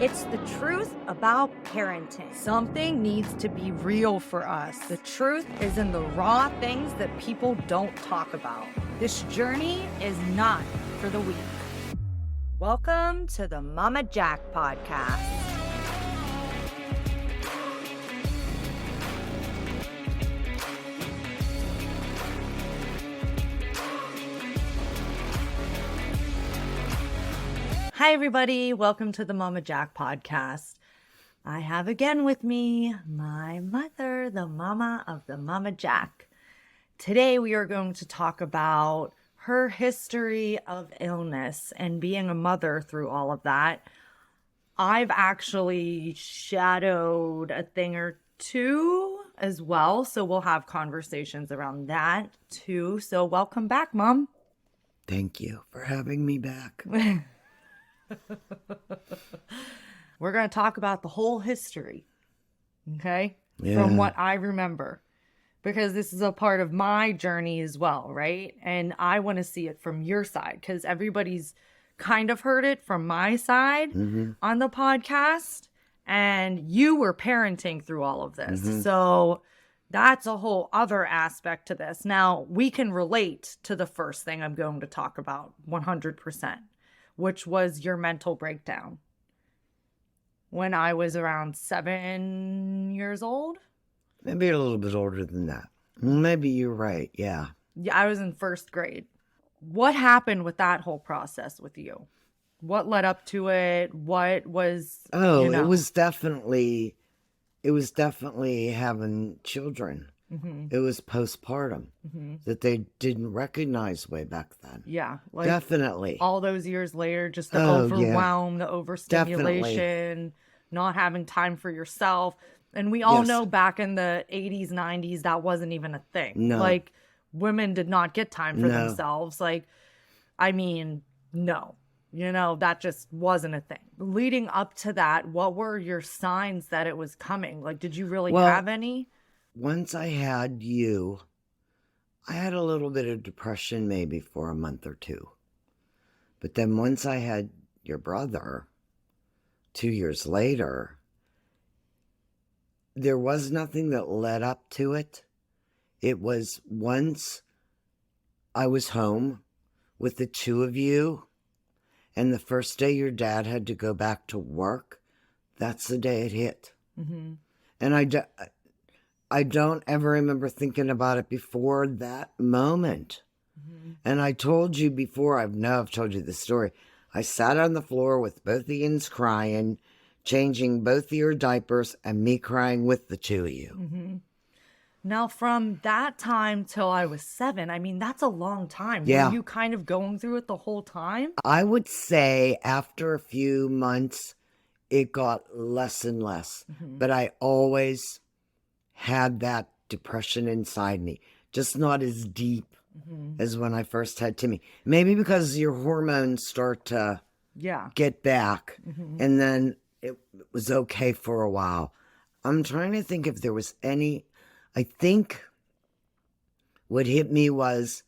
It's the truth about parenting. Something needs to be real for us. The truth is in the raw things that people don't talk about. This journey is not for the weak. Welcome to the Mama Jack podcast. Hi, everybody. Welcome to the Mama Jack podcast. I have again with me my mother, the mama of the Mama Jack. Today, we are going to talk about her history of illness and being a mother through all of that. I've actually shadowed a thing or two as well, so we'll have conversations around that too. So welcome back, Mom. Thank you for having me back. We're going to talk about the whole history, okay? Yeah. From what I remember, because this is a part of my journey as well, right? And I want to see it from your side because everybody's kind of heard it from my side on the podcast, and you were parenting through all of this. So that's a whole other aspect to this. Now, we can relate to the first thing I'm going to talk about 100%. Which was your mental breakdown when I was around 7 years old. Maybe a little bit older than that. Maybe you're right, yeah. Yeah, I was in first grade. What happened with that whole process with you? What led up to it? What was, it was definitely having children. It was postpartum that they didn't recognize way back then. Yeah. Like definitely. All those years later, just the overwhelm, the overstimulation, not having time for yourself. And we all know back in the 80s, 90s, that wasn't even a thing. No. Like, women did not get time for themselves. Like, I mean, no. That just wasn't a thing. Leading up to that, what were your signs that it was coming? Like, did you really have any? Once I had you, I had a little bit of depression maybe for a month or two. But then once I had your brother, 2 years later, there was nothing that led up to it. It was once I was home with the two of you, and the first day your dad had to go back to work, that's the day it hit. And I don't ever remember thinking about it before that moment. And I told you before, I've told you the story. I sat on the floor with both Ians crying, changing both of your diapers, and me crying with the two of you. Now, from that time till I was 7, I mean, that's a long time. Yeah. Were you kind of going through it the whole time? I would say after a few months, it got less and less. But I always had that depression inside me, just not as deep as when I first had Timmy. Maybe because your hormones start to get back, and then it was okay for a while. I'm trying to think if there was any. I think what hit me was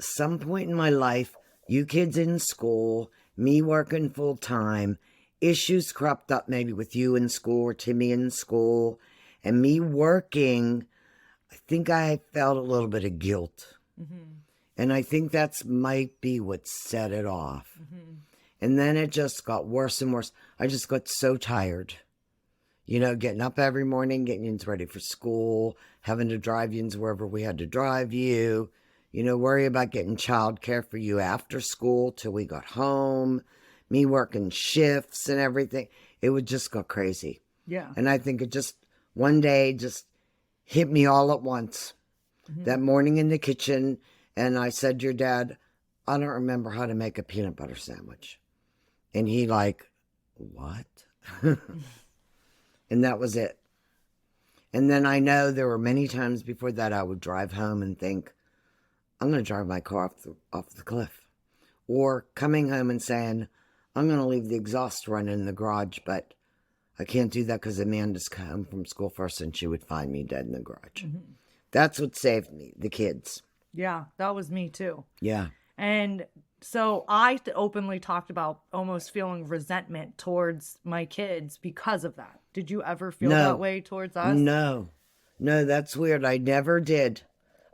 some point in my life, you kids in school, me working full time, issues cropped up maybe with you in school or Timmy in school. And me working, I think I felt a little bit of guilt. And I think that's might be what set it off. And then it just got worse and worse. I just got so tired. Getting up every morning, getting you ready for school, having to drive you wherever we had to drive you. Worry about getting childcare for you after school till we got home. Me working shifts and everything. It would just go crazy. Yeah. And I think it just one day just hit me all at once. That morning in the kitchen, and I said to your dad, I don't remember how to make a peanut butter sandwich. And he like, what? And that was it. And then I know there were many times before that I would drive home and think, I'm going to drive my car off the cliff. Or coming home and saying, I'm going to leave the exhaust running in the garage, but I can't do that because Amanda's come from school first and she would find me dead in the garage. That's what saved me, the kids. Yeah, that was me too. Yeah. And So I openly talked about almost feeling resentment towards my kids because of that. Did you ever feel that No, way towards us? no, no, that's weird. I never did.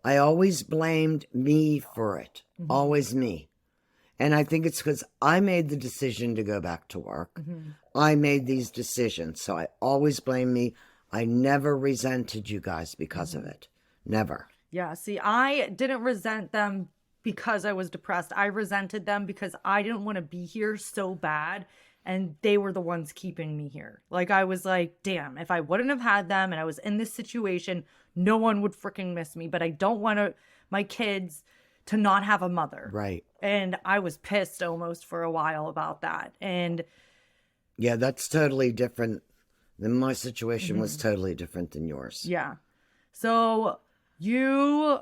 I always blamed me for it. Mm-hmm. Always me. And I think it's because I made the decision to go back to work. Mm-hmm. I made these decisions. So I always blame me. I never resented you guys because of Mm-hmm. it. Never. Yeah, see, I didn't resent them because I was depressed. I resented them because I didn't want to be here so bad, and they were the ones keeping me here. Like, I was like, damn, if I wouldn't have had them and I was in this situation, no one would freaking miss me. But I don't want my kids to not have a mother. Right. And I was pissed almost for a while about that. And Yeah, that's totally different. My situation was mhm, totally different than yours. yeah. So you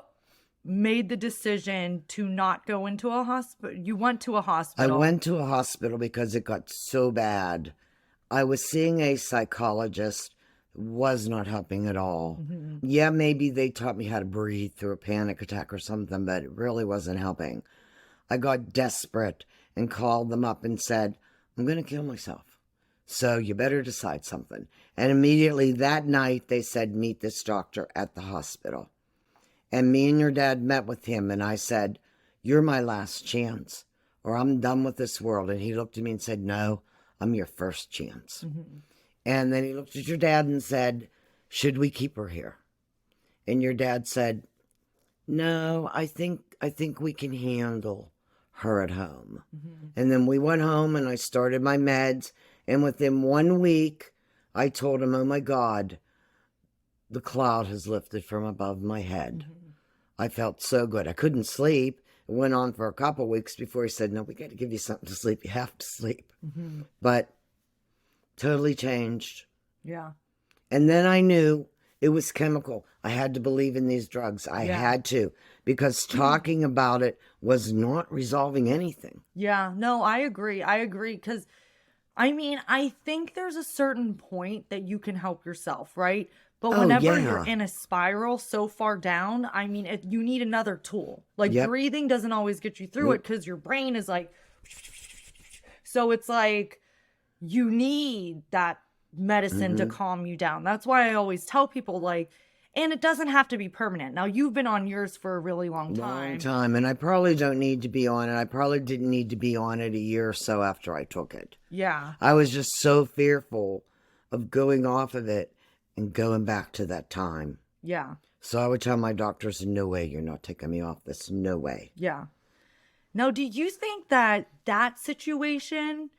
made the decision to not go into a hospital. You went to a I hospital. went to a hospital because it got so bad. I was seeing a psychologist, was not helping at all. Hmm. Yeah, maybe they taught me how to breathe through a panic attack or something, but it really wasn't helping. I got desperate and called them up and said, I'm going to kill myself. So you better decide something. And immediately that night they said, meet this doctor at the hospital. And me and your dad met with him, and I said, you're my last chance, or I'm done with this world. And he looked at me and said, no, I'm your first chance. Hmm. And then he looked at your dad and said, should we keep her here? And your dad said, no, I think we can handle her at home. Hmm. And then we went home and I started my meds. And within 1 week, I told him, oh my God, the cloud has lifted from above my head. Hmm. I felt so good. I couldn't sleep. It went on for a couple of weeks before he said, no, we got to give you something to sleep. You have to sleep. Hmm. But totally changed. Yeah. And then I knew it was chemical. I had to believe in these drugs. I Yeah. had to, because talking about it was not resolving anything. Yeah. No, I agree. I agree. Because, I mean, I think there's a certain point that you can help yourself, right? But Oh, whenever you're yeah. in a spiral so far down, I mean, you need another tool. Like Yep. breathing doesn't always get you through it Nope. because your brain is like, so it's like you need that medicine to Mm-hmm. calm you down. That's why I always tell people, like, and it doesn't have to be permanent. Now, you've been on yours for a really long Long time. time. And I probably don't need to be on it. I probably didn't need to be on it a year or so after I took it. Yeah. I was just so fearful of going off of it and going back to that time. Yeah. So I would tell my doctors, no way, you're not taking me off this. No way. Yeah. Now, do you think that that situation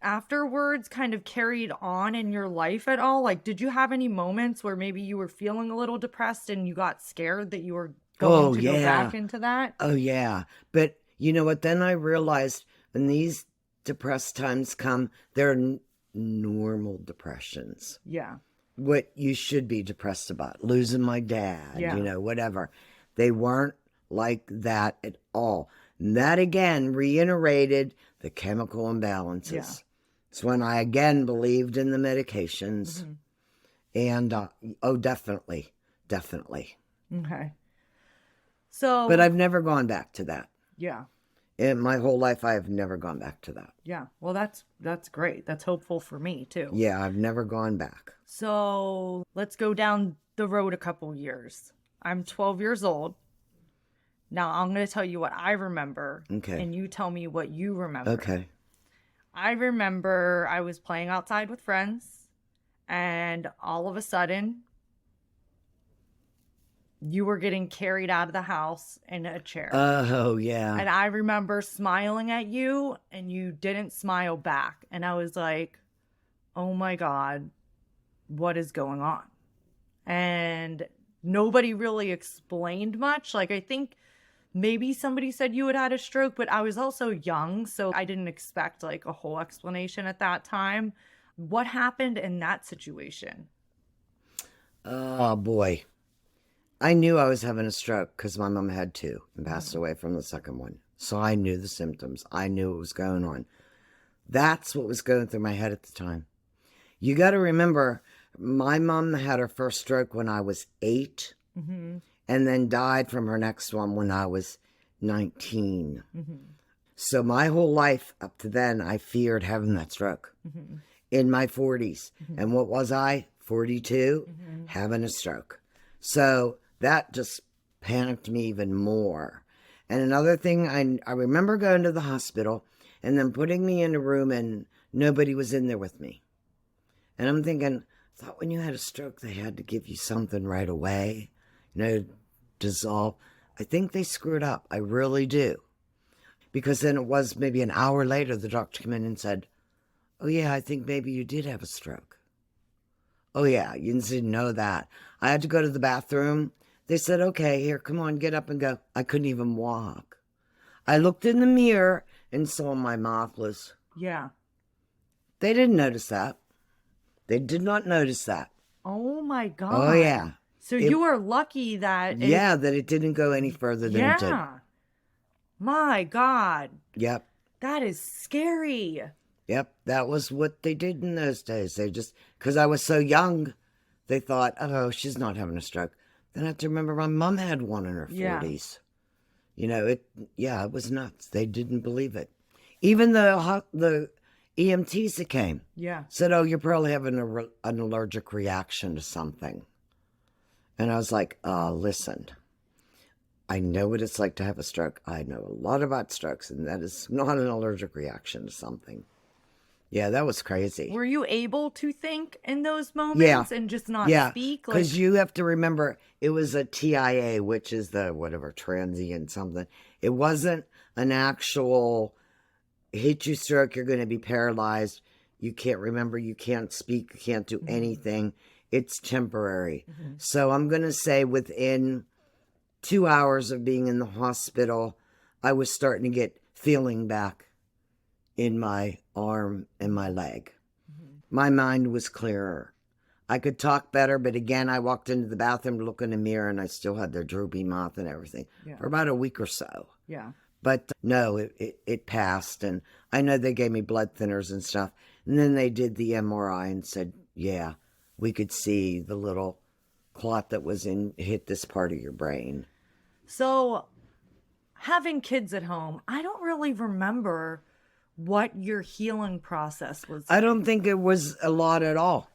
afterwards kind of carried on in your life at all? Like, did you have any moments where maybe you were feeling a little depressed and you got scared that you were going Oh, to go yeah. back into that? Oh, yeah. But you know what? Then I realized when these depressed times come, they're normal depressions. Yeah. What you should be depressed about, losing my dad, Yeah. you know, whatever. They weren't like that at all. And that again reiterated the chemical imbalances. Yeah. It's when I again believed in the medications. Mhm. And, oh, definitely. Okay. So, But I've never gone back to that. yeah. In my whole life, I have never gone back to that. Yeah. Well, that's great. That's hopeful for me too. Yeah, I've never gone back. So, let's go down the road a couple years. I'm 12 years old. Now, I'm going to tell you what I remember. Okay. And you tell me what you remember. Okay. I remember I was playing outside with friends, and all of a sudden, you were getting carried out of the house in a chair. Oh, yeah. And I remember smiling at you, and you didn't smile back. And I was like, oh my God, what is going on? And nobody really explained much. Like, I think maybe somebody said you had had a stroke, but I was also young, so I didn't expect like a whole explanation at that time. What happened in that situation? Oh, boy. I knew I was having a stroke because my mom had two and passed away from the second one. So I knew the symptoms. I knew what was going on. That's what was going through my head at the time. You got to remember, my mom had her first stroke when I was 8. Mm-hmm. And then died from her next one when I was 19. So my whole life up to then, I feared having that stroke in my 40s. And what was I? 42, having a stroke. So that just panicked me even more. And another thing, I remember going to the hospital and then putting me in a room and nobody was in there with me. And I'm thinking, I thought when you had a stroke, they had to give you something right away, dissolve. I think they screwed up. I really do. Because then it was maybe an hour later, the doctor came in and said, oh yeah, I think maybe you did have a stroke. Oh yeah, you didn't know that. I had to go to the bathroom. They said, okay, here, come on, get up and go. I couldn't even walk. I looked in the mirror and saw my mouth was. Yeah. They didn't notice that. They did not notice that. Oh my God. Oh yeah. So you were lucky that that it didn't go any further than it did. Yeah. My God. Yep. That is scary. Yep. That was what they did in those days. They just, because I was so young, they thought, oh, she's not having a stroke. Then I have to remember my mom had one in her 40s. It was nuts. They didn't believe it. Even the EMTs that came said, oh, you're probably having an allergic reaction to something. And I was like, listen, I know what it's like to have a stroke. I know a lot about strokes, and that is not an allergic reaction to something. Yeah, that was crazy. Were you able to think in those moments and just not speak? Because you have to remember, it was a TIA, which is the whatever, transient something. It wasn't an actual hit you stroke, you're going to be paralyzed. You can't remember, you can't speak, you can't do anything. It's temporary. So I'm going to say within 2 hours of being in the hospital, I was starting to get feeling back in my arm and my leg. My mind was clearer. I could talk better, but again, I walked into the bathroom to look in the mirror and I still had the droopy mouth and everything for about a week or so. Yeah. But no, it passed, and I know they gave me blood thinners and stuff. And then they did the MRI and said, yeah, we could see the little clot that was hit this part of your brain. So having kids at home, I don't really remember what your healing process was. I don't think it was a lot at all.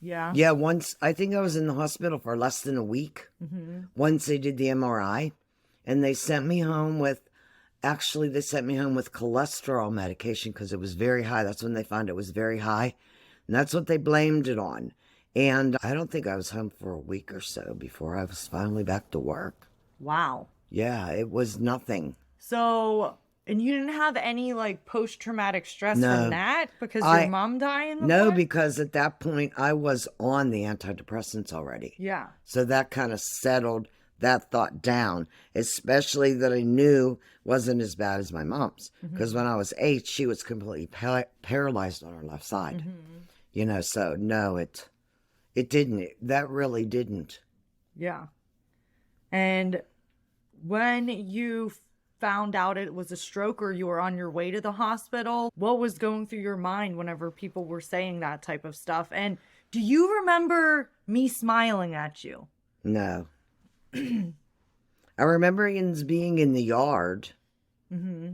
Yeah. Yeah, once, I think I was in the hospital for less than a week. Once they did the MRI, and they sent me home with, they sent me home with cholesterol medication because it was very high. That's when they found it was very high. And that's what they blamed it on. And I don't think I was home for a week or so before I was finally back to work. Wow. Yeah, it was nothing. So, and you didn't have any post-traumatic stress from that because your mom died in the No, blood? because at that point I was on the antidepressants already. Yeah. So that kind of settled that thought down, especially that I knew wasn't as bad as my mom's. Because when I was 8, she was completely paralyzed on her left side. So no, it didn't. That really didn't. Yeah. And when you found out it was a stroke or you were on your way to the hospital, what was going through your mind whenever people were saying that type of stuff? And do you remember me smiling at you? No. I remember Ian's being in the yard.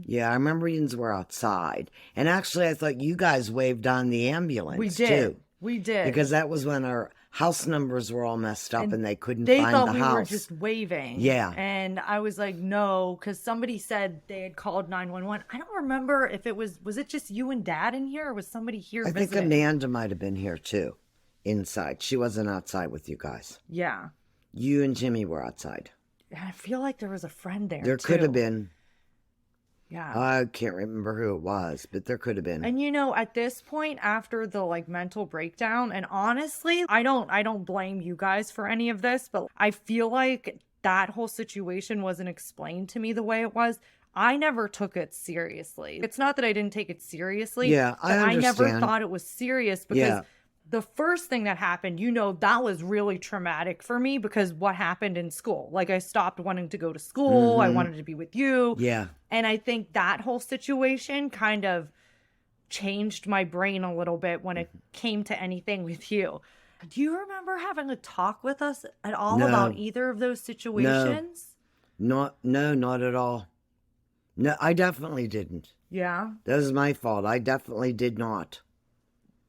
Yeah, I remember Ian's were outside. And actually, I thought you guys waved on the ambulance, We did. too. We did. Because that was when our house numbers were all messed up and they couldn't find the house. They thought we were just waving. Yeah. And I was like, no, because somebody said they had called 911. I don't remember if it was it just you and Dad in here or was somebody here visiting? I think Amanda might have been here, too, inside. She wasn't outside with you guys. Yeah. You and Jimmy were outside. I feel like there was a friend there, There too. could have been. Yeah. I can't remember who it was, but there could have been. And at this point, after the mental breakdown, and honestly, I don't blame you guys for any of this, but I feel like that whole situation wasn't explained to me the way it was. I never took it seriously. It's not that I didn't take it seriously. Yeah, I understand. I never thought it was serious because the first thing that happened, that was really traumatic for me because what happened in school. I stopped wanting to go to school. I wanted to be with you. Yeah. And I think that whole situation kind of changed my brain a little bit when it came to anything with you. Do you remember having a talk with us at all about either of those situations? Not at all. No, I definitely didn't. Yeah. That was my fault. I definitely did not.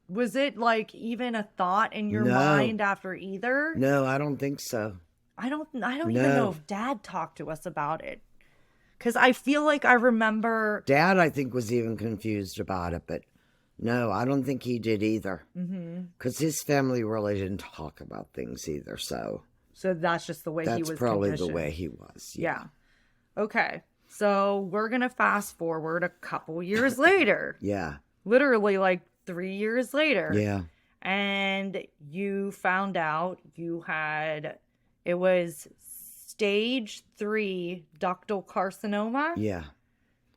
Was it like even a thought in your No. mind after either? No, I don't think so. I don't even know No. if Dad talked to us about it. Cuz I feel like I remember. Dad, I think, was even confused about it, but no, I don't think he did either. Because his family really didn't talk about things either, so So that's just the way he that's was probably conditioned. the way he was. Yeah. Okay. So we're going to fast forward a couple years later. Yeah. Literally like 3 years later. Yeah. And you found out it was stage 3 ductal carcinoma. Yeah.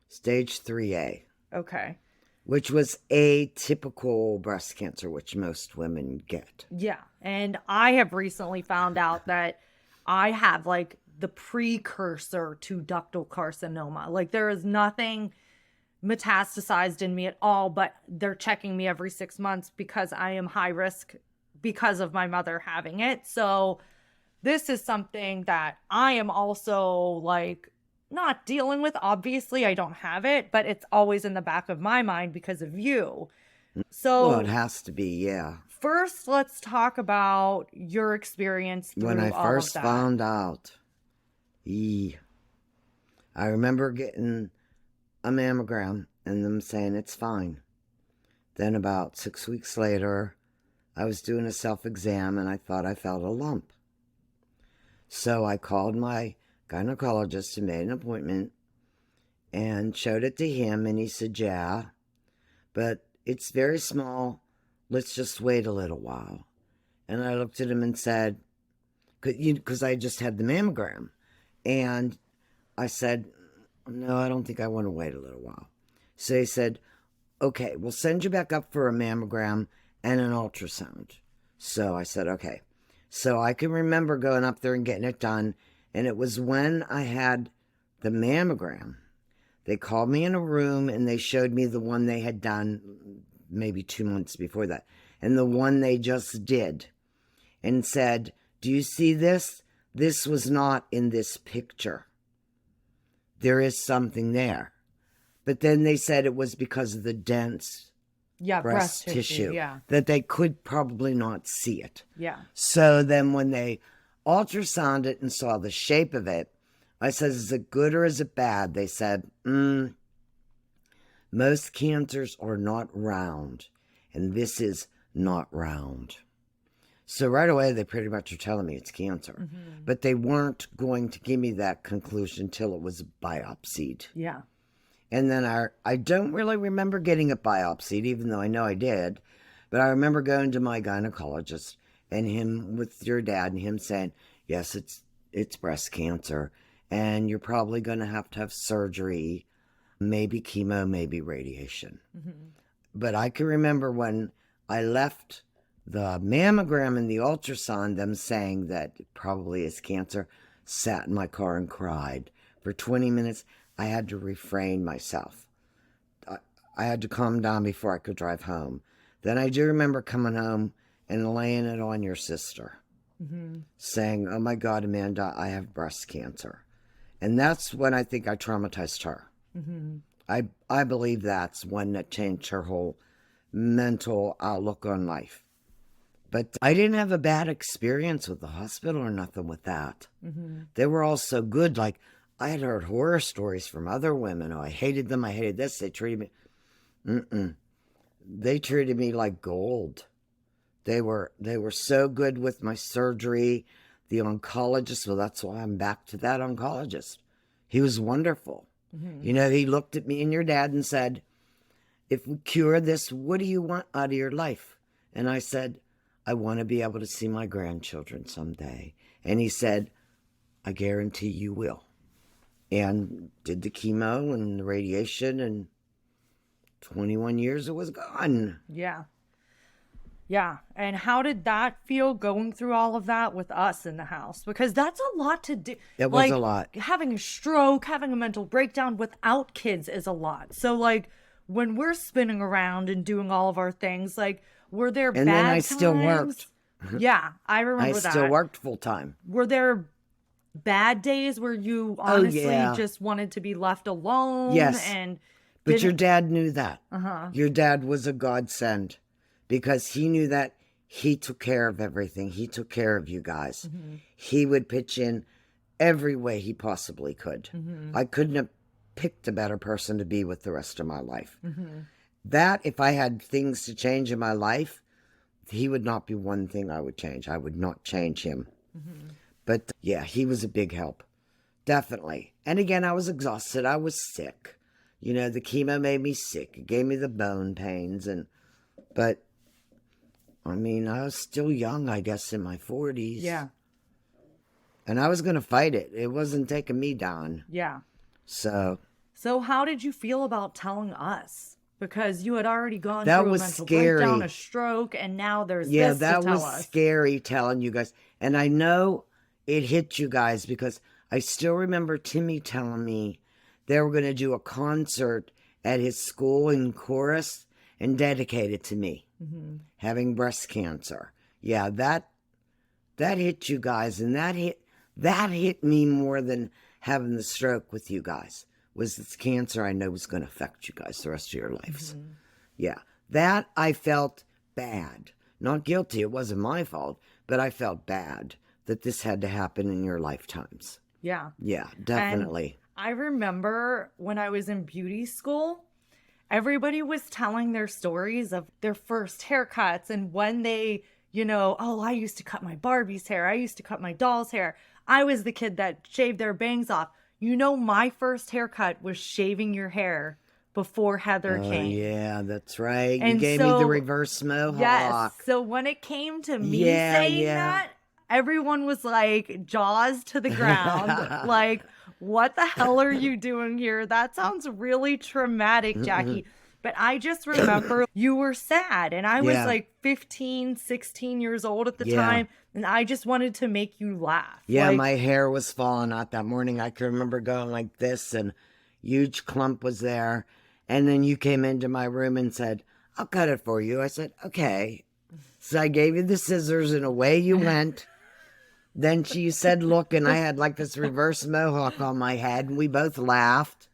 Stage 3A, Okay. which was atypical breast cancer, which most women get. Yeah. And I have recently found out that I have like the precursor to ductal carcinoma. Like there is nothing metastasized in me at all, but they're checking me every 6 months because I am high risk because of my mother having it. So this is something that I am also like not dealing with. Obviously, I don't have it, but it's always in the back of my mind because of you. Well, it So has to be, yeah. first, let's talk about your experience through When I all first of that. found out, I remember getting a mammogram and them saying it's fine. Then about 6 weeks later, I was doing a self-exam and I thought I felt a lump. So I called my gynecologist and made an appointment and showed it to him, and he said, yeah, but it's very small. Let's just wait a little while. And I looked at him and said, because I just had the mammogram, and I said, no, I don't think I want to wait a little while. So he said, okay, we'll send you back up for a mammogram and an ultrasound. So I said, okay. So I can remember going up there and getting it done. And it was when I had the mammogram. They called me in a room and they showed me the one they had done maybe 2 months before that. And the one they just did. And said, do you see this? This was not in this picture. There is something there. But then they said it was because of the dense breast tissue. Yeah. That they could probably not see it. Yeah. So then when they ultrasounded it and saw the shape of it, I said, is it good or is it bad? They said, most cancers are not round, and this is not round. So right away, they pretty much are telling me it's cancer. But they weren't going to give me that conclusion till it was biopsied. Yeah. And then I don't really remember getting it biopsied, even though I know I did. But I remember going to my gynecologist and him with your dad and him saying, yes, it's breast cancer. And you're probably going to have surgery, maybe chemo, maybe radiation. But I can remember when I left the mammogram and the ultrasound, them saying that it probably is cancer, sat in my car and cried. For 20 minutes, I had to refrain myself. I had to calm down before I could drive home. Then I do remember coming home and laying it on your sister, saying, oh my God, Amanda, I have breast cancer. And that's when I think I traumatized her. I believe that's when it changed her whole mental outlook on life. But I didn't have a bad experience with the hospital or nothing with that. They were all so good. Like, I had heard horror stories from other women. Oh, I hated them. I hated this. They treated me. They treated me like gold. They were so good with my surgery. The oncologist, well, that's why I'm back to that oncologist. He was wonderful. You know, he looked at me and your dad and said, if we cure this, what do you want out of your life? And I said, I want to be able to see my grandchildren someday. And he said, I guarantee you will. And did the chemo and the radiation, and 21 years it was gone. Yeah. Yeah. And how did that feel going through all of that with us in the house? Because that's a lot to do. It was a lot. Having a stroke, having a mental breakdown without kids is a lot. So, like, when we're spinning around and doing all of our things, like, were there And bad then I times? still worked. Yeah, I remember that. I still worked full time. Were there bad days where you Oh, honestly yeah. just wanted to be left alone Yes. and But your didn't. dad knew that. Uh-huh. Your dad was a godsend because he knew that he took care of everything. He took care of you guys. Mm-hmm. He would pitch in every way he possibly could. Mm-hmm. I couldn't have picked a better person to be with the rest of my life. Mm-hmm. That, if I had things to change in my life, he would not be one thing I would change. I would not change him. Mm-hmm. But yeah, he was a big help. Definitely. And again, I was exhausted. I was sick. You know, the chemo made me sick. It gave me the bone pains. But, I mean, I was still young, I guess, in my 40s. Yeah. And I was going to fight it. It wasn't taking me down. Yeah. So how did you feel about telling us? Because you had already gone that through was a mental scary. breakdown, a stroke, and now there's Yeah, this to that tell was us. scary telling you guys. And I know it hit you guys because I still remember Timmy telling me they were going to do a concert at his school in chorus and dedicate it to me having breast cancer. Yeah, that hit you guys, and that hit me more than having the stroke with you guys. Was this cancer I know was going to affect you guys the rest of your lives. Yeah, that I felt bad. Not guilty, it wasn't my fault, but I felt bad that this had to happen in your lifetimes. Yeah. Yeah, definitely. And I remember when I was in beauty school, everybody was telling their stories of their first haircuts and when they, oh, I used to cut my Barbie's hair. I used to cut my doll's hair. I was the kid that shaved their bangs off. My first haircut was shaving your hair before Heather came. Yeah, that's right. You And gave me the reverse mohawk. Yes. So when it came to me Yeah, saying yeah. that, everyone was like jaws to the ground. Like, what the hell are you doing here? That sounds really traumatic, Jackie. But I just remember you were sad, and I was Yeah. like 15, 16 years old at the Yeah. time, and I just wanted to make you laugh. Yeah, Like, my hair was falling out that morning. I can remember going like this, and huge clump was there. And then you came into my room and said, I'll cut it for you. I said, okay. So I gave you the scissors, and away you went. Then you said, look, and I had like this reverse mohawk on my head, and we both laughed.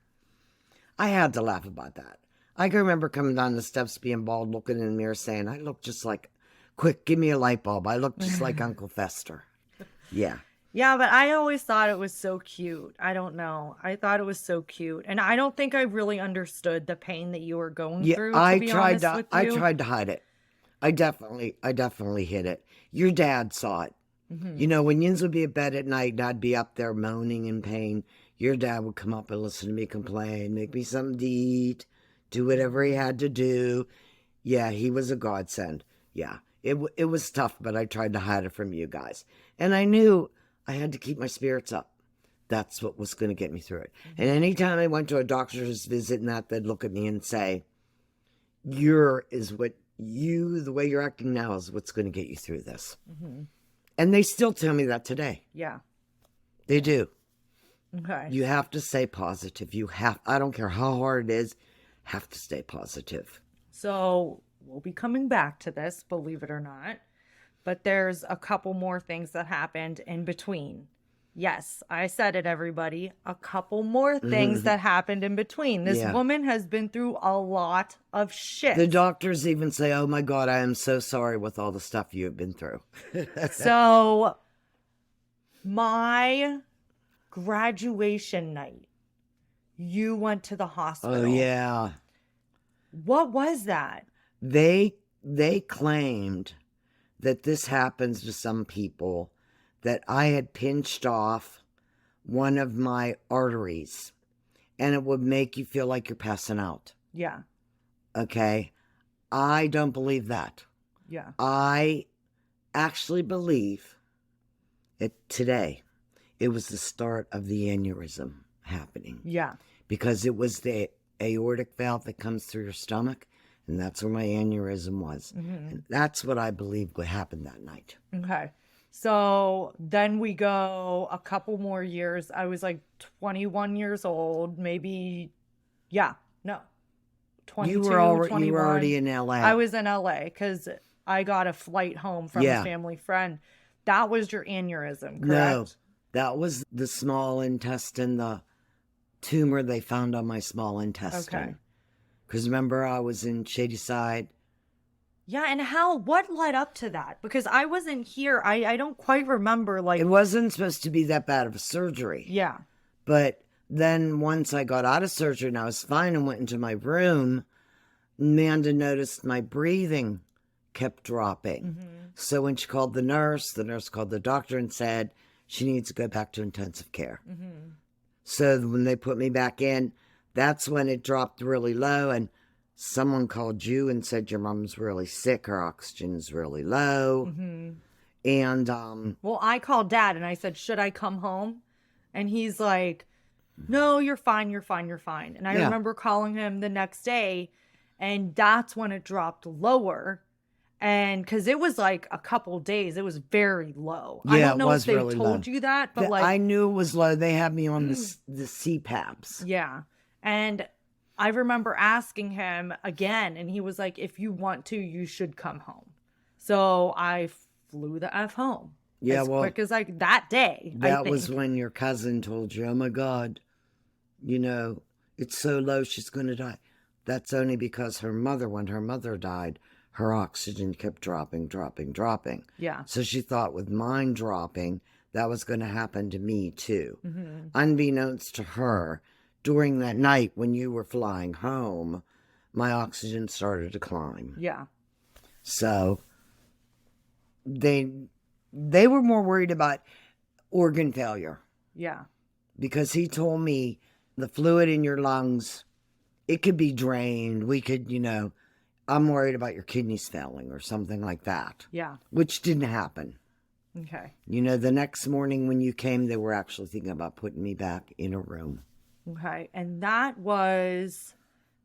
I had to laugh about that. I can remember coming down the steps being bald, looking in the mirror, saying, I look just like, quick, give me a light bulb. I look just like Uncle Fester. Yeah. Yeah, but I always thought it was so cute. I don't know. I thought it was so cute. And I don't think I really understood the pain that you were going through, to I be tried honest to with I you. tried to hide it. I definitely hid it. Your dad saw it. When Yins would be in bed at night and I'd be up there moaning in pain, your dad would come up and listen to me complain, make me something to eat, do whatever he had to do. Yeah, he was a godsend. Yeah, it was tough, but I tried to hide it from you guys. And I knew I had to keep my spirits up. That's what was going to get me through it. And anytime I went to a doctor's visit and they'd look at me and say, the way you're acting now is what's going to get you through this. And they still tell me that today. Yeah. They do. Okay. You have to stay positive. I don't care how hard it is, have to stay positive. So we'll be coming back to this, believe it or not. But there's a couple more things that happened in between. Yes, I said it, everybody. A couple more things that happened in between. This Yeah. woman has been through a lot of shit. The doctors even say, oh my God, I am so sorry with all the stuff you have been through. So, my graduation night, you went to the hospital. Oh yeah. What was that? They claimed that this happens to some people, that I had pinched off one of my arteries and it would make you feel like you're passing out. Yeah. Okay. I don't believe that. Yeah. I actually believe today it was the start of the aneurysm happening. Yeah. Because it was the aortic valve that comes through your stomach, and that's where my aneurysm was. And that's what I believe would happen that night. Okay. So then we go a couple more years. I was like 21 years old, maybe. Yeah. No. 22, You were 21. already in LA. I was in LA because I got a flight home from a family friend. That was your aneurysm, correct? That was the small intestine, the tumor they found on my small intestine. Okay. Because remember, I was in Shadyside. Yeah, and what led up to that? Because I wasn't here. I don't quite remember, like, It wasn't supposed to be that bad of a surgery. yeah. But then once I got out of surgery and I was fine and went into my room, Amanda noticed my breathing kept dropping. So when she called the nurse called the doctor and said she needs to go back to intensive care. So when they put me back in, that's when it dropped really low. And someone called you and said your mom's really sick. Her oxygen's really low. And Well, I called Dad and I said, should I come home? And he's like, no, you're fine, you're fine, you're fine. And I Yeah. remember calling him the next day, and that's when it dropped lower. And because it was like a couple days, it was very low. I Yeah, don't it know was if they really told low. you that, but like, I knew it was low. They had me on the CPAPs. yeah. And I remember asking him again, and he was like, if you want to, you should come home. So I flew the F home. Yeah, as well, quick as like that day. That was when your cousin told you, oh my God, you know, it's so low she's going to die. That's only because when her mother died, her oxygen kept dropping. Yeah. So she thought with mine dropping, that was going to happen to me too. Unbeknownst to her, during that night when you were flying home, my oxygen started to climb. Yeah. So they were more worried about organ failure. Yeah. Because he told me the fluid in your lungs, it could be drained. We could, I'm worried about your kidneys failing or something like that. Yeah. Which didn't happen. Okay. The next morning when you came, they were actually thinking about putting me back in a room. Okay. And that was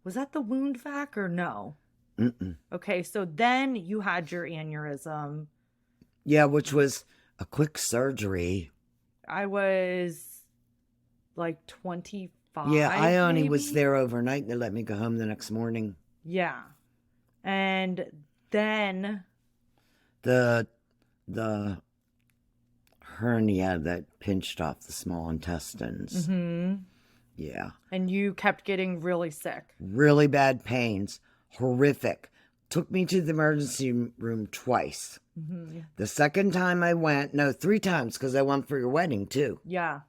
that the wound vac or no? Mm-mm. Okay. So then you had your aneurysm. Yeah, which was a quick surgery. I was like 25. Yeah, I only was maybe? there overnight and they let me go home the next morning. Yeah. And then The hernia that pinched off the small intestines. Yeah. and you kept getting really sick. Really bad pains. Horrific. Took me to the emergency room twice. The second time I went, 3 times because I went for your wedding too. Yeah.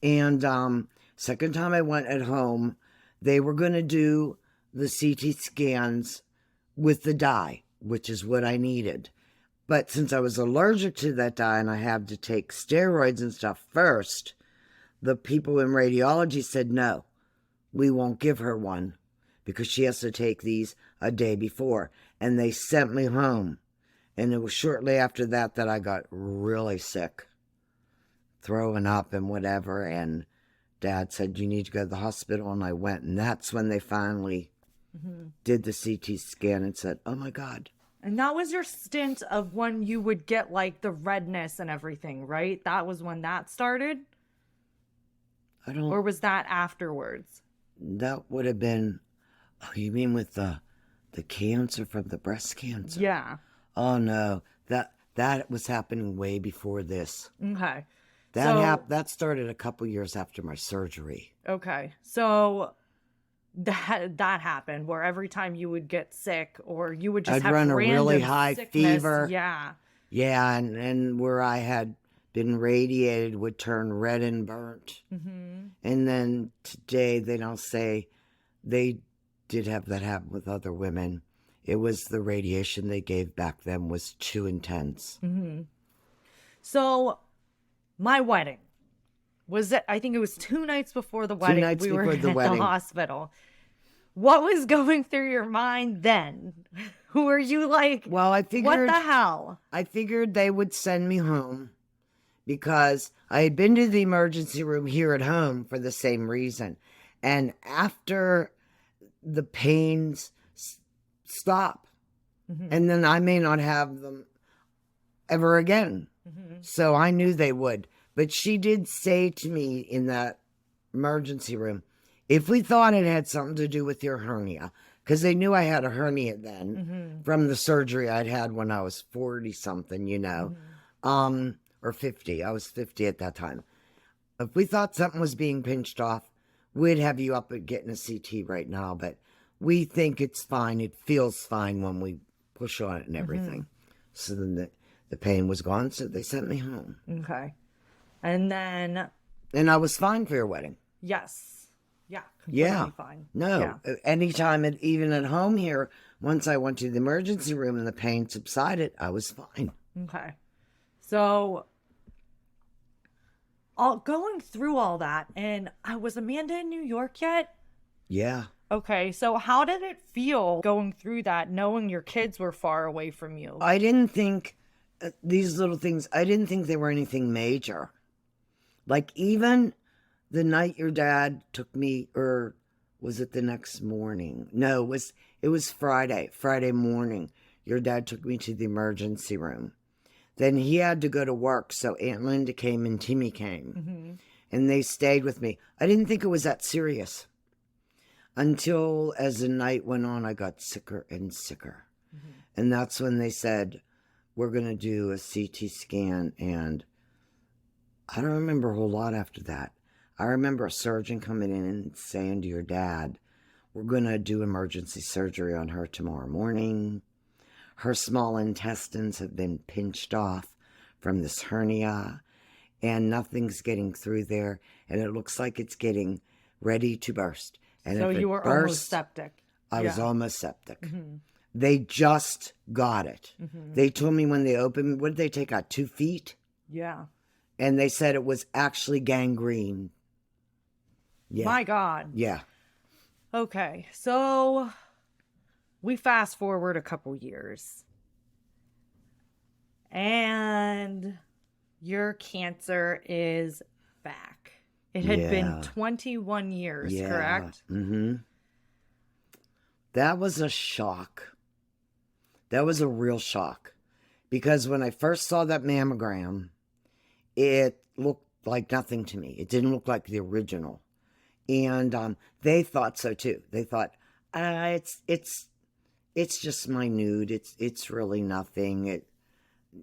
And second time I went at home, they were going to do the CT scans with the dye, which is what I needed. But since I was allergic to that dye and I had to take steroids and stuff first, the people in radiology said, no, we won't give her one because she has to take these a day before. And they sent me home. And it was shortly after that I got really sick, throwing up and whatever. And Dad said, you need to go to the hospital. And I went. And that's when they finally did the CT scan and said, oh my God. And that was your stint of when you would get like the redness and everything, right? That was when that started? Or was that afterwards? That would have been, oh, you mean with the cancer from the breast cancer? Yeah. Oh no, that was happening way before this. Okay. That started a couple years after my surgery. Okay. So that happened where every time you would get sick or you would just I'd have run a really random high sickness. fever. Yeah. Yeah, and where I had been radiated would turn red and burnt. And then today they don't say they did have that happen with other women. It was the radiation they gave back then was too intense. So my wedding was it? I think it was 2 nights before the wedding. nights we were before the at wedding. the hospital. What was going through your mind then? Who were you like? Well, I figured, what the hell? I figured they would send me home because I had been to the emergency room here at home for the same reason. And after the pains stop, and then I may not have them ever again. So I knew they would. But she did say to me in that emergency room, if we thought it had something to do with your hernia, because they knew I had a hernia then from the surgery I'd had when I was 40-something, or or 50. I was 50 at that time. If we thought something was being pinched off, we'd have you up and getting a CT right now. But we think it's fine. It feels fine when we push on it and everything. So then the pain was gone, so they sent me home. Okay. And then... And I was fine for your wedding. Yes. Yeah. Completely fine. No. Yeah. Anytime, even at home here, once I went to the emergency room and the pain subsided, I was fine. Okay. So, going through all that, and was Amanda in New York yet? Yeah. Okay, so how did it feel going through that, knowing your kids were far away from you? I didn't think these little things, I didn't think they were anything major. Like even the night your dad took me, or was it the next morning? No, it was Friday morning. Your dad took me to the emergency room. Then he had to go to work, so Aunt Linda came and Timmy came. And they stayed with me. I didn't think it was that serious. Until as the night went on, I got sicker and sicker. And that's when they said, we're going to do a CT scan. And I don't remember a whole lot after that. I remember a surgeon coming in and saying to your dad, we're going to do emergency surgery on her tomorrow morning. Her small intestines have been pinched off from this hernia, and nothing's getting through there, and it looks like it's getting ready to burst. And so if you it were bursts, almost septic. I was almost septic. They just got it. They told me when they opened, what did they take out, 2 feet? Yeah. And they said it was actually gangrene. Yeah. My God. Yeah. Okay, so we fast forward a couple years. And your cancer is back. It had been 21 years, correct? That was a shock. That was a real shock. Because when I first saw that mammogram, it looked like nothing to me. It didn't look like the original. And they thought so too. They thought, it's just minute. It's really nothing.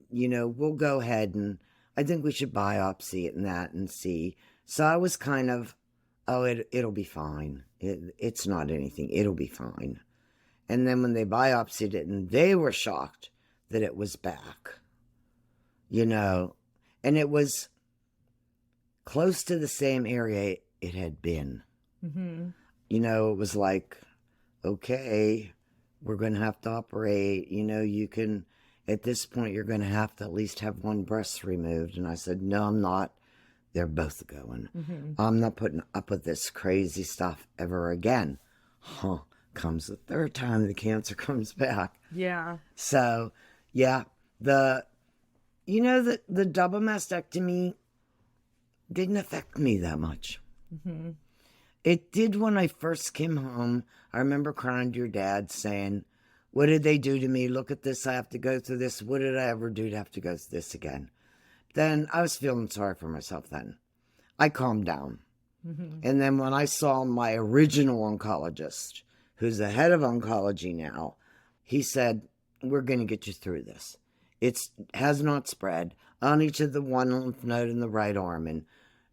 We'll go ahead and I think we should biopsy it and that and see. So I was kind of, it'll be fine. It's not anything. It'll be fine. And then when they biopsied it, and they were shocked that it was back, and it was close to the same area it had been. It was like, okay, we're going to have to operate. You can, at this point, you're going to have to at least have one breast removed. And I said, no, I'm not. They're both going. I'm not putting up with this crazy stuff ever again. Comes the third time the cancer comes back. Yeah. So, yeah, the double mastectomy didn't affect me that much. It did when I first came home. I remember crying to your dad saying, what did they do to me? Look at this. I have to go through this. What did I ever do to have to go through this again? Then I was feeling sorry for myself then. I calmed down. And then when I saw my original oncologist, who's the head of oncology now, he said, we're going to get you through this. It has not spread. I only to the one lymph node in the right arm. And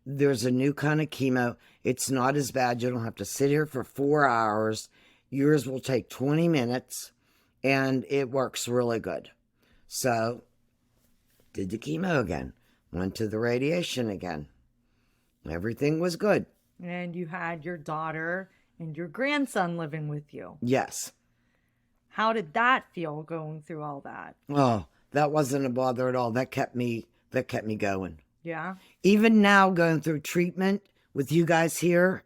there's a new kind of chemo. It's not as bad. You don't have to sit here for 4 hours. Yours will take 20 minutes, and it works really good. So, did the chemo again. Went to the radiation again. Everything was good. And you had your daughter and your grandson living with you. Yes. How did that feel going through all that? Oh, that wasn't a bother at all. That kept me going. Yeah. Even now, going through treatment with you guys here,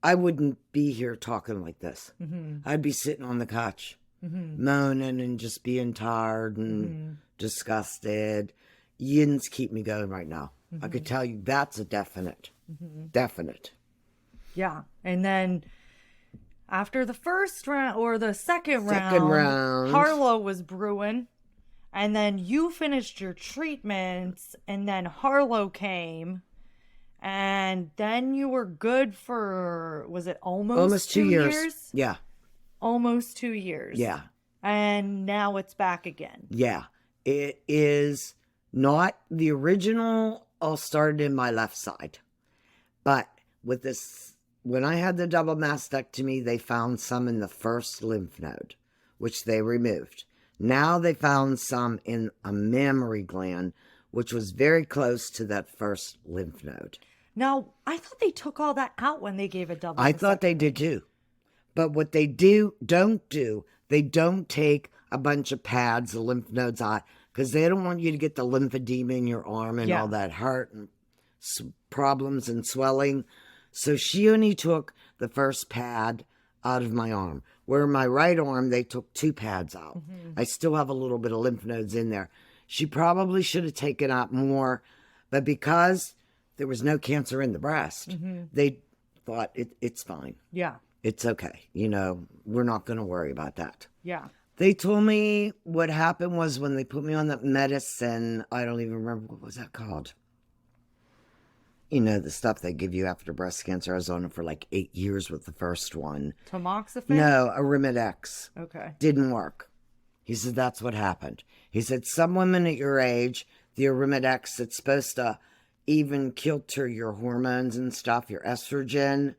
I wouldn't be here talking like this. I'd be sitting on the couch, moaning and just being tired and disgusted. Yins keep me going right now. I could tell you that's a definite. Definite. Yeah. And then after the first round or the second round, Harlow was brewing. And then you finished your treatments, and then Harlow came, and then you were good for, was it almost 2 years? Yeah. Almost 2 years. Yeah. And now it's back again. Yeah. It is Not the original, all started in my left side. But with this, when I had the double mastectomy, they found some in the first lymph node, which they removed. Now they found some in a mammary gland, which was very close to that first lymph node. Now, I thought they took all that out when they gave a double I thought they mastectomy. did too. But what they don't do, they don't take a bunch of pads, the lymph nodes out, because they don't want you to get the lymphedema in your arm and Yeah. all that hurt and problems and swelling. So she only took the first pad out of my arm. Where my right arm, they took 2 pads out. I still have a little bit of lymph nodes in there. She probably should have taken out more, but because there was no cancer in the breast, they thought it's fine. Yeah. It's okay. You know, we're not going to worry about that. Yeah. They told me what happened was when they put me on that medicine, I don't even remember, what was that called? You know, the stuff they give you after breast cancer. I was on it for like 8 years with the first one. Tamoxifen? No, Arimidex. Okay. Didn't work. He said, that's what happened. He said, some women at your age, the Arimidex, it's supposed to even kilter your hormones and stuff, your estrogen,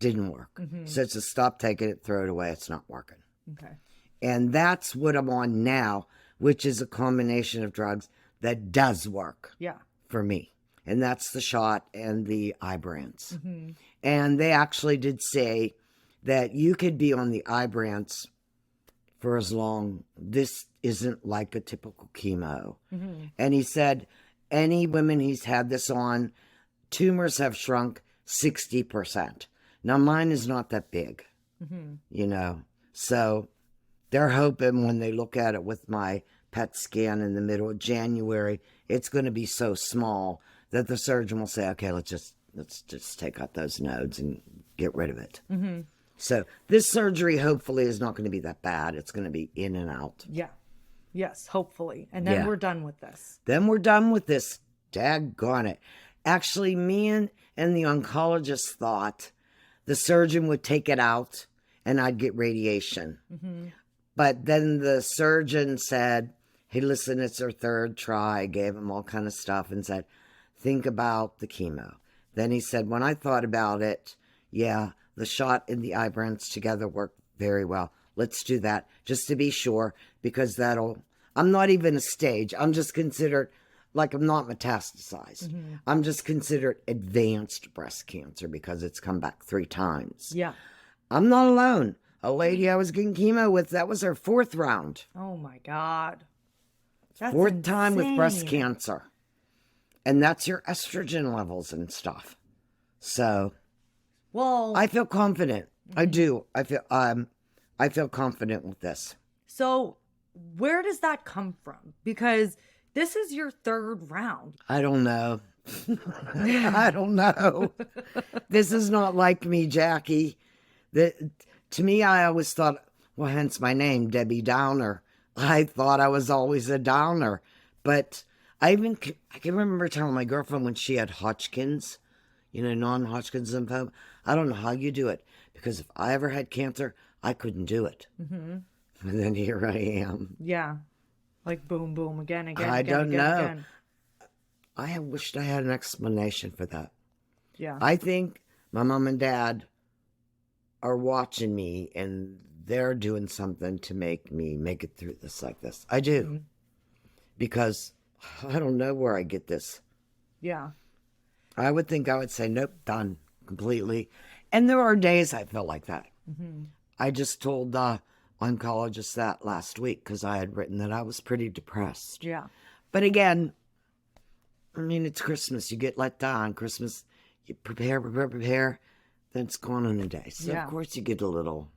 didn't work. So it's just stop taking it, throw it away. It's not working. Okay. And that's what I'm on now, which is a combination of drugs that does work Yeah. for me. And that's the shot and the Ibrance. And they actually did say that you could be on the Ibrance for as long. This isn't like a typical chemo. And he said any women he's had this on, tumors have shrunk 60%. Now mine is not that big, you know. So they're hoping when they look at it with my PET scan in the middle of January, it's going to be so small that the surgeon will say, okay, let's just take out those nodes and get rid of it. So this surgery hopefully is not going to be that bad. It's going to be in and out. Yeah. Yes, hopefully. And then Yeah. we're done with this. Then we're done with this. Daggone it. Actually, me and the oncologist thought the surgeon would take it out and I'd get radiation. But then the surgeon said, hey, listen, it's her 3rd try. Gave him all kind of stuff and said, think about the chemo. Then he said, when I thought about it, yeah, the shot and the Ibrance together work very well. Let's do that just to be sure, because I'm not even a stage. I'm just considered, like, I'm not metastasized. I'm just considered advanced breast cancer because it's come back 3 times. Yeah. I'm not alone. A lady I was getting chemo with, that was her 4th round. Oh my God. That's 4th time with breast insane. cancer. And that's your estrogen levels and stuff. So Well, I feel confident. I do. I feel confident with this. so where does that come from? Because this is your 3rd round. I don't know. I don't know. This is not like me, Jackie. To me, I always thought, well, hence my name, Debbie Downer. I thought I was always a downer. But I can remember telling my girlfriend when she had Hodgkin's, you know, non-Hodgkin's lymphoma, I don't know how you do it. Because if I ever had cancer, I couldn't do it. And then here I am. Yeah. Like boom, boom, again, again, I again, don't again, know. again. I have wished I had an explanation for that. Yeah. I think my mom and dad are watching me and they're doing something to make me make it through this like this. I do. Because I don't know where I get this. Yeah. I would think I would say, nope, done completely. And there are days I feel like that. I just told the oncologist that last week because I had written that I was pretty depressed. Yeah. But again, I mean, it's Christmas. You get let down. Christmas, you prepare, then it's gone in a day. So, Yeah. of course, you get a little.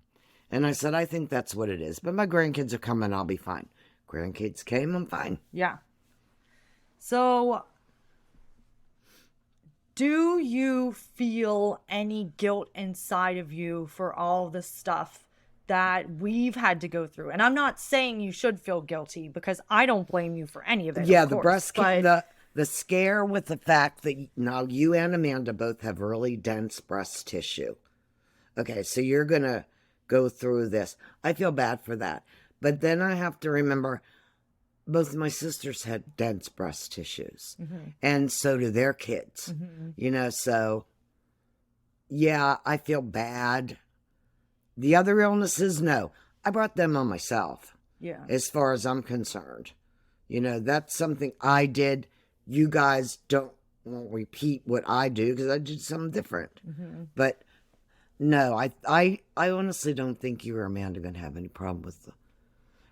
And I said, I think that's what it is. But my grandkids are coming. I'll be fine. Grandkids came. I'm fine. Yeah. So, do you feel any guilt inside of you for all the stuff that we've had to go through? And I'm not saying you should feel guilty because I don't blame you for any of it. Yeah, of the course, breast but cancer, the scare with the fact that now you and Amanda both have really dense breast tissue. Okay, so you're going to go through this. I feel bad for that. But then I have to remember both of my sisters had dense breast tissues, and so do their kids. So yeah, I feel bad. The other illnesses, no, I brought them on myself. Yeah. As far as I'm concerned, that's something I did. You guys won't repeat what I do because I did something different. But no, I honestly don't think you or Amanda are going to have any problem with the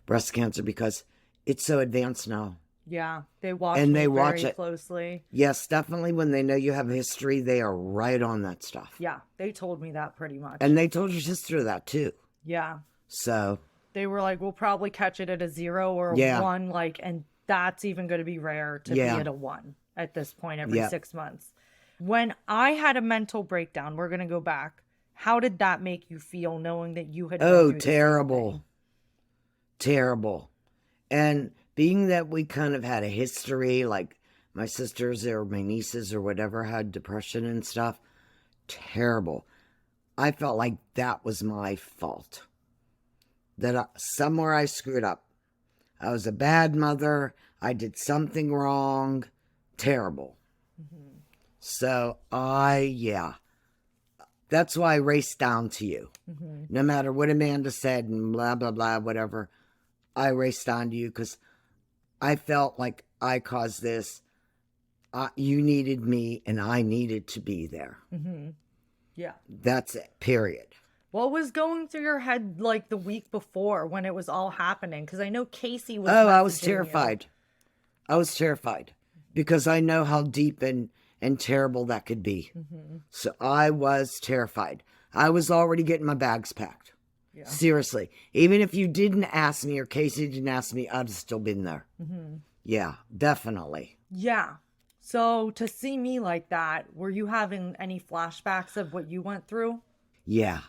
breast cancer because it's so advanced now. Yeah, they watch And me they watch very it closely. Yes, definitely. When they know you have a history, they are right on that stuff. Yeah, they told me that pretty much. And they told your sister that too. Yeah. So they were like, we'll probably catch it at a 0 or a 1, and that's even going to be rare to be at a 1 at this point every 6 months. When I had a mental breakdown, we're going to go back. How did that make you feel knowing that you had Oh, terrible. Terrible. And being that we kind of had a history, like my sisters or my nieces or whatever had depression and stuff, terrible. I felt like that was my fault. That somewhere I screwed up. I was a bad mother. I did something wrong. Terrible. So that's why I raced down to you. No matter what Amanda said and blah, blah, blah, whatever, I raced down to you because I felt like I caused this. You needed me and I needed to be there. Yeah. That's it, period. What was going through your head like the week before when it was all happening? Because I know Casey was I was terrified. I was terrified because I know how deep and terrible that could be. So I was terrified. I was already getting my bags packed. Yeah. Seriously. Even if you didn't ask me or Casey didn't ask me, I'd have still been there. Yeah, definitely. Yeah. So to see me like that, were you having any flashbacks of what you went through? Yeah.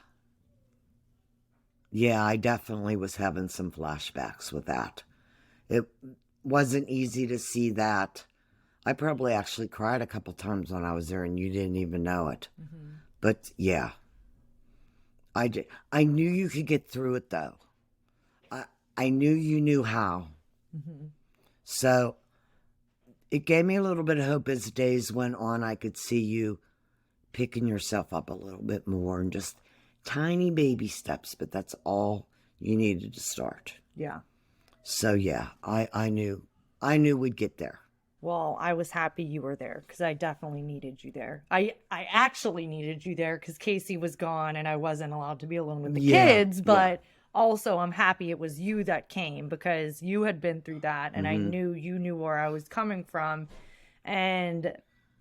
Yeah, I definitely was having some flashbacks with that. It wasn't easy to see that. I probably actually cried a couple times when I was there and you didn't even know it. But yeah, I did. I knew you could get through it though. I knew you knew how. So it gave me a little bit of hope as days went on. I could see you picking yourself up a little bit more and just tiny baby steps, but that's all you needed to start. Yeah. So yeah, I knew we'd get there. Well, I was happy you were there because I definitely needed you there. I actually needed you there because Casey was gone and I wasn't allowed to be alone with the kids. But also I'm happy it was you that came because you had been through that and I knew you knew where I was coming from and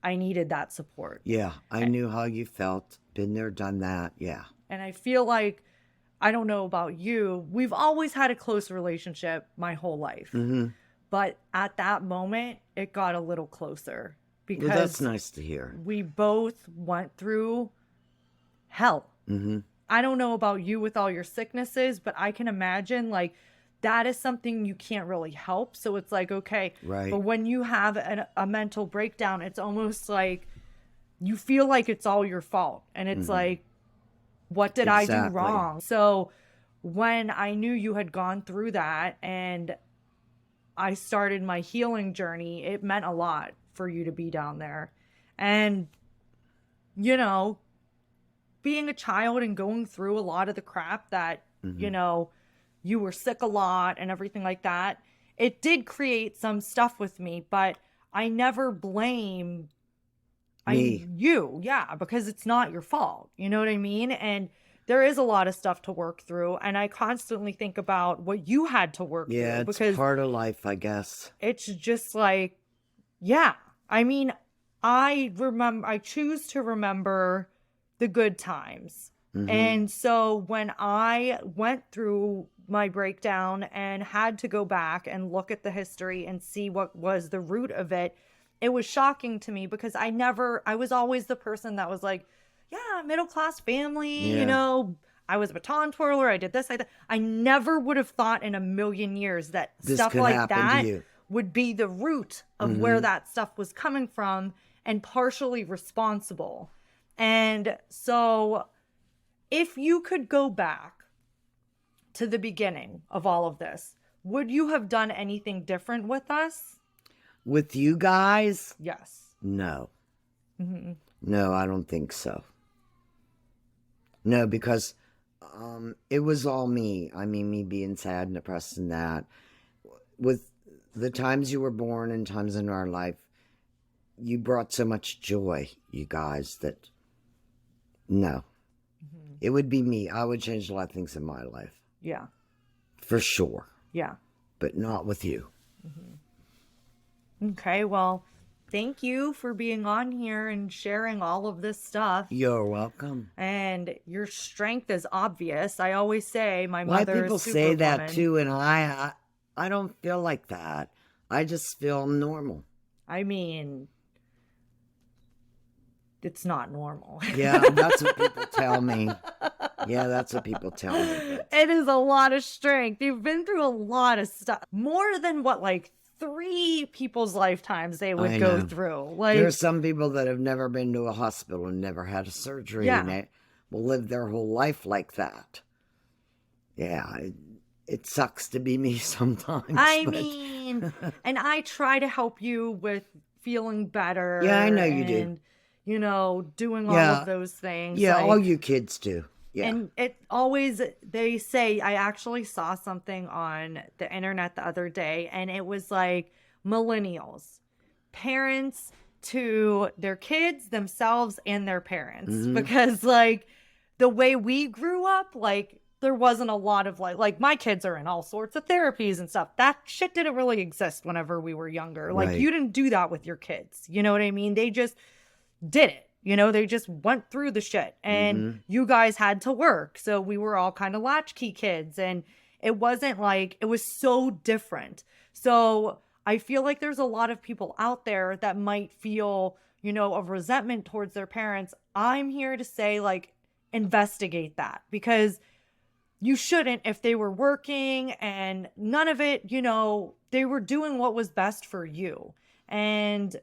I needed that support. Yeah, I knew how you felt. Been there, done that. Yeah. And I feel like, I don't know about you, we've always had a close relationship my whole life. But at that moment, it got a little closer because that's nice to hear. We both went through hell. I don't know about you with all your sicknesses, but I can imagine like that is something you can't really help. So it's like, okay. Right. But when you have a mental breakdown, it's almost like you feel like it's all your fault. And it's like, what did I do wrong? So when I knew you had gone through that and I started my healing journey, it meant a lot for you to be down there. And, being a child and going through a lot of the crap that, you were sick a lot and everything like that, it did create some stuff with me, but I never blame you. Yeah, because it's not your fault. You know what I mean? And there is a lot of stuff to work through. And I constantly think about what you had to work through. Yeah, it's part of life, I guess. It's just like, yeah. I mean, I choose to remember the good times. And so when I went through my breakdown and had to go back and look at the history and see what was the root of it, it was shocking to me because I was always the person that was like, yeah, middle-class family, I was a baton twirler. I did this, I did that. I never would have thought in a million years that this stuff like that would be the root of where that stuff was coming from and partially responsible. And so if you could go back to the beginning of all of this, Would you have done anything different with us? With you guys? Yes. No. Mm-hmm. No, I don't think so. No, because it was all me. I mean, me being sad and depressed and that. With the times you were born and times in our life, you brought so much joy, you guys, that no. Mm-hmm. It would be me. I would change a lot of things in my life. Yeah. For sure. Yeah. But not with you. Mm-hmm. Okay, well, thank you for being on here and sharing all of this stuff. You're welcome. And your strength is obvious. I always say my Why mother people is say that Superwoman. too, and I don't feel like that. I just feel normal. I mean, it's not normal. Yeah, that's what people tell me. Yeah, that's what people tell me. But It is a lot of strength. You've been through a lot of stuff. More than what, like 3 people's lifetimes they would I go know. through. Like, there are some people that have never been to a hospital and never had a surgery, Yeah. and they will live their whole life like that. Yeah, it sucks to be me sometimes. I but- mean, and I try to help you with feeling better. Yeah, I know you do. And, you know, doing all Yeah. of those things. Yeah, like- all you kids do. Yeah. And it always, they say, I actually saw something on the internet the other day, and it was like millennials, parents to their kids, themselves, and their parents. Mhm. Because, like, the way we grew up, like, there wasn't a lot of, like my kids are in all sorts of therapies and stuff. That shit didn't really exist whenever we were younger. Like, Right. you didn't do that with your kids. You know what I mean? They just did it. You know, they just went through the shit, and you guys had to work. So we were all kind of latchkey kids, and it wasn't like, it was so different. So I feel like there's a lot of people out there that might feel, you know, a resentment towards their parents. I'm here to say, like, investigate that, because you shouldn't. If they were working and none of it, you know, they were doing what was best for you. And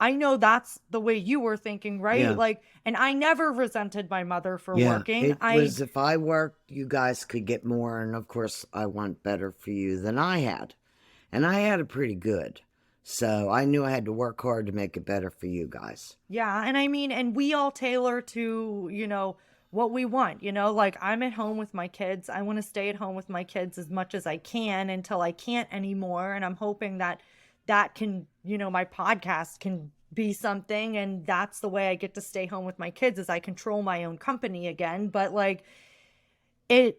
I know that's the way you were thinking, right? Yeah. Like, and I never resented my mother for Yeah, working. it was if I worked, you guys could get more, and of course I want better for you than I had. And I had it pretty good. So I knew I had to work hard to make it better for you guys. Yeah, and I mean, and we all tailor to, you know, what we want, you know, like I'm at home with my kids. I want to stay at home with my kids as much as I can until I can't anymore. And I'm hoping that that can, you know, my podcast can be something, and that's the way I get to stay home with my kids, is I control my own company again. But like, it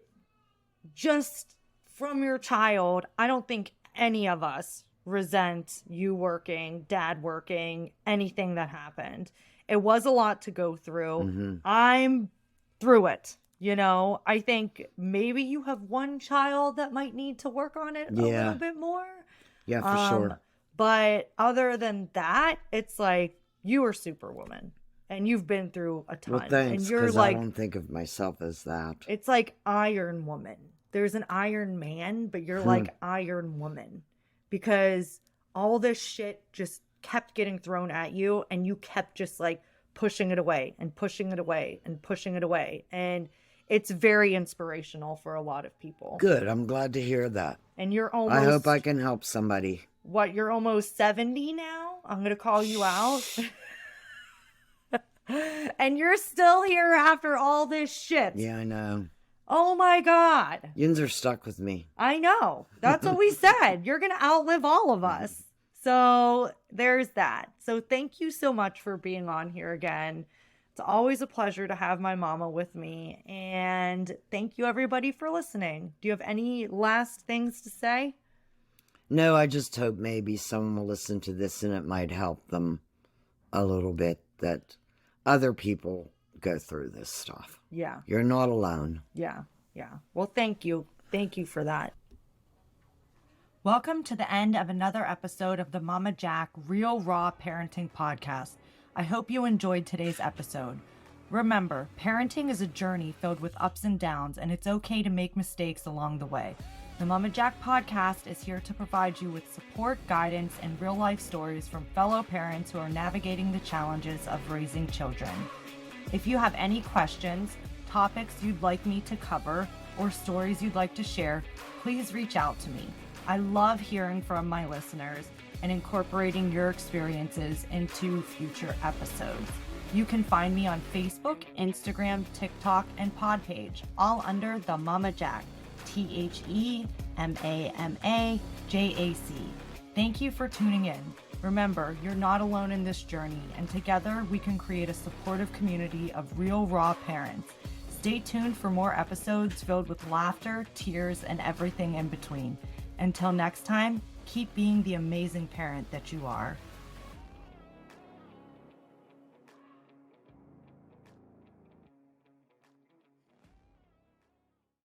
just from your child, I don't think any of us resent you working, dad working, anything that happened. It was a lot to go through. I'm through it. You know, I think maybe you have one child that might need to work on it a little bit more. Yeah, for sure. But other than that, it's like, you are Superwoman, and you've been through a ton. Well, thanks, and you're because like, I don't think of myself as that. it's like Iron Woman. There's an Iron Man, but you're like Iron Woman, because all this shit just kept getting thrown at you, and you kept just like pushing it away and pushing it away and pushing it away. And it's very inspirational for a lot of people. Good. I'm glad to hear that. And you're almost, I hope I can help somebody. what, you're almost 70 now? I'm going to call you out. And you're still here after all this shit. Yeah, I know. Oh my God. Yins are stuck with me. I know. That's what we said. You're going to outlive all of us. So there's that. So thank you so much for being on here again. It's always a pleasure to have my mama with me. And thank you, everybody, for listening. Do you have any last things to say? No, I just hope maybe someone will listen to this and it might help them a little bit, that other people go through this stuff. Yeah. You're not alone. Yeah. Yeah. Well, thank you. Thank you for that. Welcome to the end of another episode of the Mama Jack Real Raw Parenting Podcast. I hope you enjoyed today's episode. Remember, parenting is a journey filled with ups and downs, and it's okay to make mistakes along the way. The Mama Jack Podcast is here to provide you with support, guidance, and real-life stories from fellow parents who are navigating the challenges of raising children. If you have any questions, topics you'd like me to cover, or stories you'd like to share, please reach out to me. I love hearing from my listeners and incorporating your experiences into future episodes. You can find me on Facebook, Instagram, TikTok, and Podpage, all under The Mama Jack, TheMamaJac. Thank you for tuning in. Remember, you're not alone in this journey, and together we can create a supportive community of real, raw parents. Stay tuned for more episodes filled with laughter, tears, and everything in between. Until next time, keep being the amazing parent that you are.